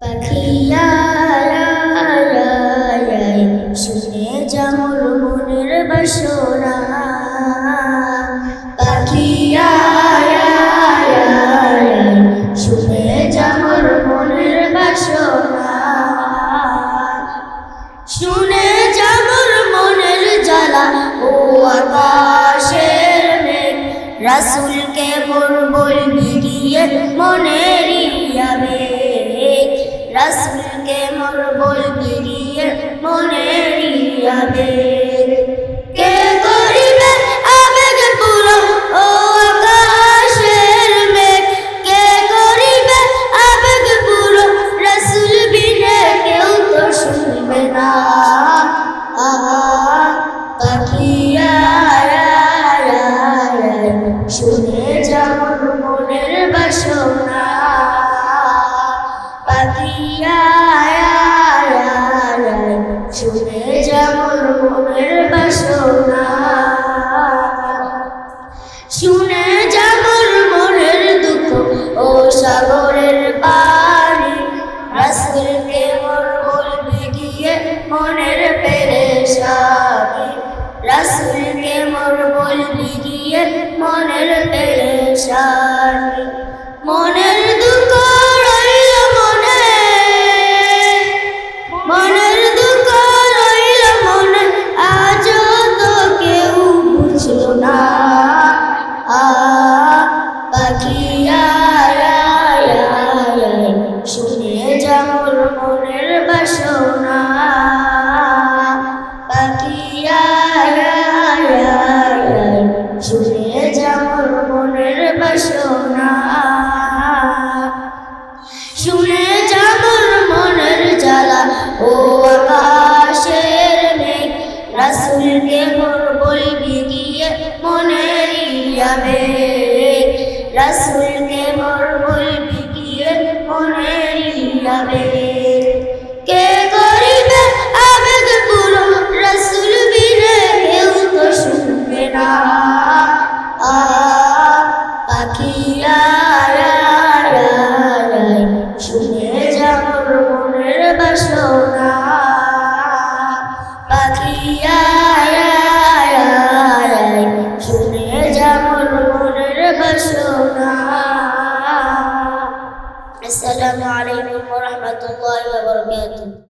পাখিয়া শুনে যামর মনের বাসনা পাখিয়া শুনে যামর মনের বাসনা শুনে যামর মনের জ্বালা ও আকাশের মেঘ রাসূলকে মোর বলবি গিয়ে মনের আবেগ রাসূলকে মোর বলবি গিয়ে মনের আবেগ কে করিবে আবেগ পুরো ও আকাশের মেঘ কে করিবে আবেগ পুরো রাসূল বিনে কেউ তো শুনবে না পাখিয়া শুনে যামর মনের বাসনা পাখিয়া শুনে যামর মনের বাসনা শুনে যামর মনের দুঃখ ও সাগরের পানি রাসূলকে মোর বলবি গিয়ে মনের পেরেশানি রাসূলকে মোর বলবি গিয়ে মনের পেরেশানি মনের দুঃখ রইল মনে মনের দুঃখ রইল মনে আজও তো কেউ বুঝলো না পাখিয়া শুনে যামর মনের বাসনা পাখিয়া শুনে যামর মনের বাসনা শুনে যামর মনের জ্বালা ও আকাশের মেঘ রাসূলকে মোর বলবি গিয়ে মনের আবেগ রাসূলকে মোর বলবি গিয়ে মনের আবেগ কে করিবে আবেগ পুরো রাসূল বিনে কেউ তো শুনবে না পাখিয়া শুনে যামর মনের বাসনা পাখিয়া শুনে যামর মনের বাসনা। আসসালামু আলাইকুম ওয়া রাহমাতুল্লাহি ওয়া বারাকাতুহু।